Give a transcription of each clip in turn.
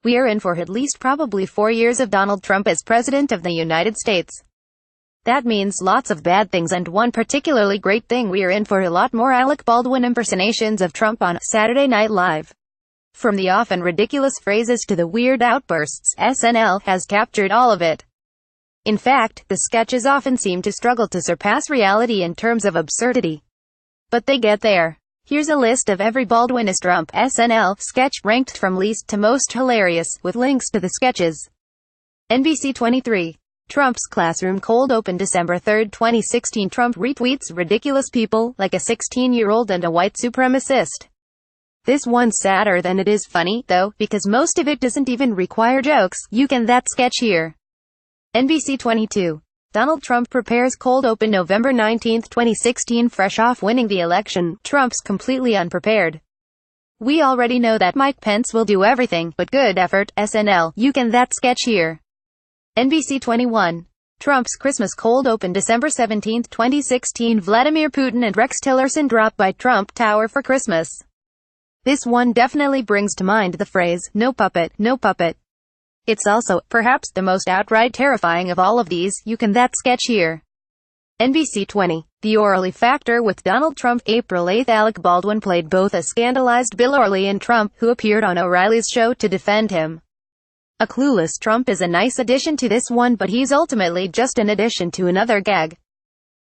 We are in for at least probably 4 years of Donald Trump as President of the United States. That means lots of bad things and one particularly great thing. We are in for a lot more Alec Baldwin impersonations of Trump on Saturday Night Live. From the often ridiculous phrases to the weird outbursts, SNL has captured all of it. In fact, the sketches often seem to struggle to surpass reality in terms of absurdity. But they get there. Here's a list of every BaldwinasTrump SNL sketch ranked from least to most hilarious, with links to the sketches. NBC 23. Trump's Classroom cold open December 3, 2016. Trump retweets ridiculous people, like a 16-year-old and a white supremacist. This one's sadder than it is funny, though, because most of it doesn't even require jokes. You can that sketch here. NBC 22. Donald Trump prepares cold open November 19, 2016. Fresh off winning the election, Trump's completely unprepared. We already know that Mike Pence will do everything, but good effort, SNL. You can that sketch here. NBC 21. Trump's Christmas cold open December 17, 2016. Vladimir Putin and Rex Tillerson drop by Trump Tower for Christmas. This one definitely brings to mind the phrase, "No puppet, no puppet." It's also, perhaps, the most outright terrifying of all of these. You can that sketch here. NBC 20. The O'Reilly Factor with Donald Trump. April 8. Alec Baldwin played both a scandalized Bill O'Reilly and Trump, who appeared on O'Reilly's show to defend him. A clueless Trump is a nice addition to this one, but he's ultimately just an addition to another gag.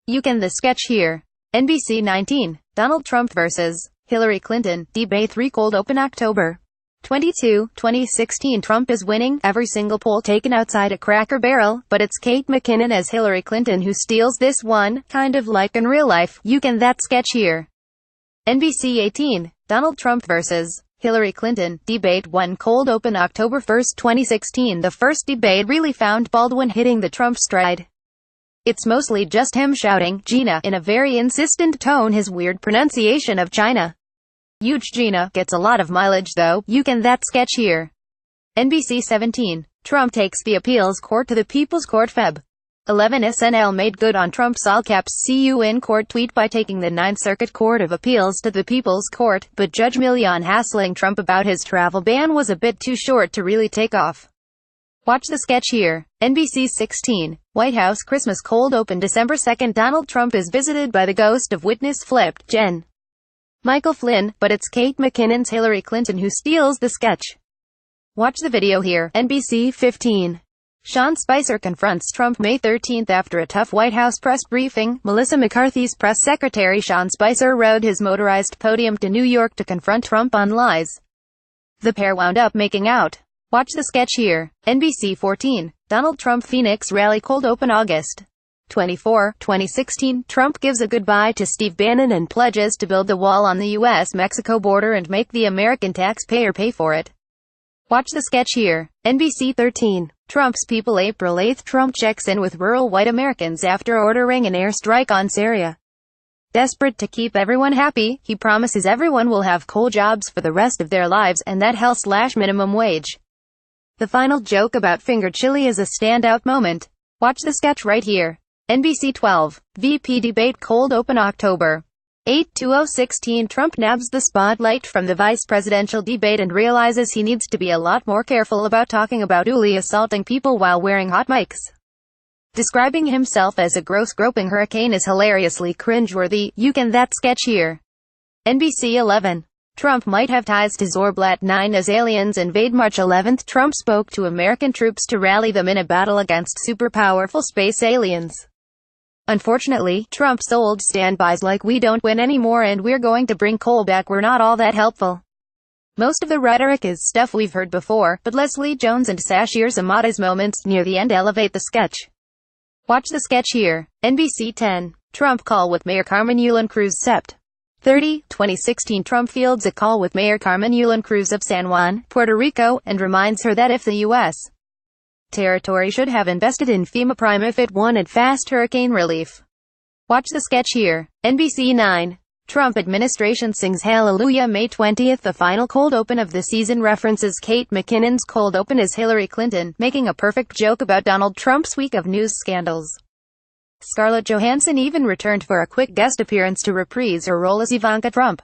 You can the sketch here. NBC 19. Donald Trump vs. Hillary Clinton, Debate 3 cold open October 22, 2016. Trump is winning every single poll taken outside a Cracker Barrel, but it's Kate McKinnon as Hillary Clinton who steals this one, kind of like in real life. You can that sketch here. NBC 18. Donald Trump vs. Hillary Clinton, Debate 1 cold open October 1, 2016. The first debate really found Baldwin hitting the Trump stride. It's mostly just him shouting, "Gina," in a very insistent tone. His weird pronunciation of China. Huge Gina gets a lot of mileage though. You can that sketch here. NBC 17. Trump takes the appeals court to the People's Court. Feb. 11. SNL made good on Trump's all-caps "See you in court" tweet by taking the Ninth Circuit Court of Appeals to the People's Court, but Judge Milian hassling Trump about his travel ban was a bit too short to really take off. Watch the sketch here. NBC 16. White House Christmas cold open December 2. Donald Trump is visited by the ghost of witness flipped Jen. Michael Flynn, but it's Kate McKinnon's Hillary Clinton who steals the sketch. Watch the video here. NBC 15. Sean Spicer confronts Trump May 13 after a tough White House press briefing. Melissa McCarthy's press secretary Sean Spicer rode his motorized podium to New York to confront Trump on lies. The pair wound up making out. Watch the sketch here. NBC 14. Donald Trump Phoenix rally cold open August 24, 2016. Trump gives a goodbye to Steve Bannon and pledges to build the wall on the U.S.-Mexico border and make the American taxpayer pay for it. Watch the sketch here. NBC 13. Trump's People April 8. Trump checks in with rural white Americans after ordering an airstrike on Syria. Desperate to keep everyone happy, he promises everyone will have coal jobs for the rest of their lives and that hell/minimum wage. The final joke about finger chili is a standout moment. Watch the sketch right here. NBC 12. VP Debate cold open October 8, 2016. Trump nabs the spotlight from the vice presidential debate and realizes he needs to be a lot more careful about talking about assaulting people while wearing hot mics. Describing himself as a gross groping hurricane is hilariously cringeworthy. You can that sketch here. NBC 11. Trump might have ties to Zorblat 9 as aliens invade March 11. Trump spoke to American troops to rally them in a battle against super-powerful space aliens. Unfortunately, Trump's old standbys like "we don't win anymore and we're going to bring coal back" were not all that helpful. Most of the rhetoric is stuff we've heard before, but Leslie Jones and Sashir Zamata's moments near the end elevate the sketch. Watch the sketch here. NBC 10. Trump call with Mayor Carmen Yulin Cruz. Sept. 30, 2016. Trump fields a call with Mayor Carmen Yulin Cruz of San Juan, Puerto Rico, and reminds her that if the U.S. territory should have invested in FEMA Prime if it wanted fast hurricane relief. Watch the sketch here. NBC 9. Trump administration sings Hallelujah May 20. The final cold open of the season references Kate McKinnon's cold open as Hillary Clinton, making a perfect joke about Donald Trump's week of news scandals. Scarlett Johansson even returned for a quick guest appearance to reprise her role as Ivanka Trump.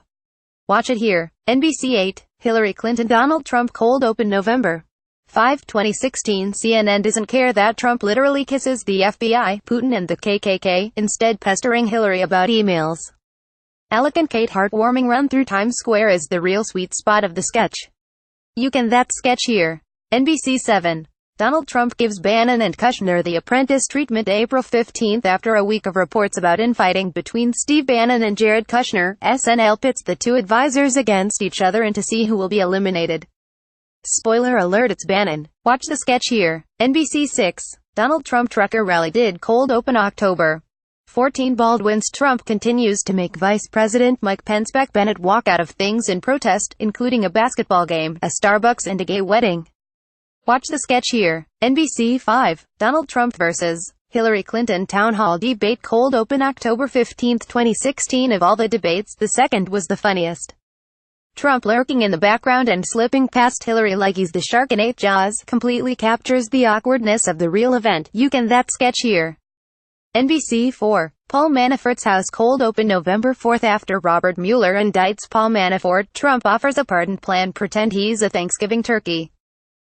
Watch it here. NBC 8. Hillary Clinton Donald Trump cold open November 5. 2016 CNN doesn't care that Trump literally kisses the FBI, Putin and the KKK, instead pestering Hillary about emails. Alec and Kate heartwarming run through Times Square is the real sweet spot of the sketch. You can that sketch here. NBC 7. Donald Trump gives Bannon and Kushner the Apprentice treatment April 15 after a week of reports about infighting between Steve Bannon and Jared Kushner. SNL pits the two advisors against each other and to see who will be eliminated. Spoiler alert, it's Bannon. Watch the sketch here. NBC 6. Donald Trump trucker rally did cold open October 14. BaldwinasTrump continues to make Vice President Mike Pence back Bennett walk out of things in protest, including a basketball game, a Starbucks and a gay wedding. Watch the sketch here. NBC 5. Donald Trump vs. Hillary Clinton Town Hall debate cold open October 15, 2016. Of all the debates, the second was the funniest. Trump lurking in the background and slipping past Hillary like he's the shark in 8 Jaws completely captures the awkwardness of the real event. You can that sketch here. NBC 4. Paul Manafort's house cold open November 4 after Robert Mueller indicts Paul Manafort. Trump offers a pardon plan, pretend he's a Thanksgiving turkey.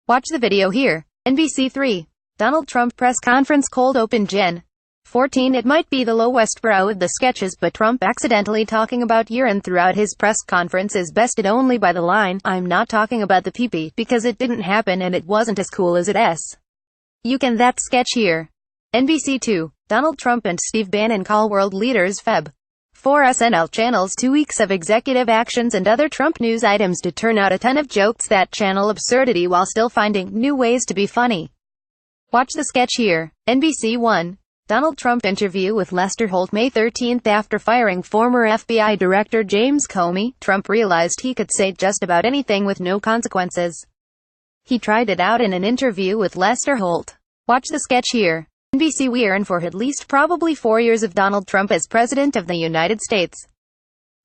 Watch the video here. NBC 3. Donald Trump press conference cold open Gen. 14. It might be the lowest brow of the sketches, but Trump accidentally talking about urine throughout his press conference is bested only by the line, "I'm not talking about the pee-pee, because it didn't happen and it wasn't as cool as it's." You can that sketch here. NBC 2. Donald Trump and Steve Bannon call world leaders Feb. 4. SNL channels 2 weeks of executive actions and other Trump news items to turn out a ton of jokes that channel absurdity while still finding new ways to be funny. Watch the sketch here. NBC 1. Donald Trump interview with Lester Holt May 13 after firing former FBI Director James Comey. Trump realized he could say just about anything with no consequences. He tried it out in an interview with Lester Holt. Watch the sketch here. NBC. We're in for at least probably 4 years of Donald Trump as President of the United States.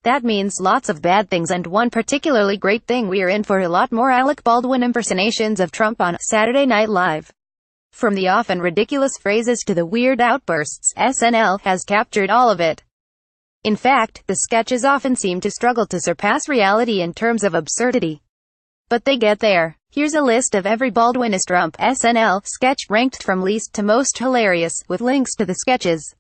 That means lots of bad things and one particularly great thing. We're in for a lot more Alec Baldwin impersonations of Trump on Saturday Night Live. From the often ridiculous phrases to the weird outbursts, SNL has captured all of it. In fact, the sketches often seem to struggle to surpass reality in terms of absurdity. But they get there. Here's a list of every BaldwinasTrump SNL sketch ranked from least to most hilarious, with links to the sketches.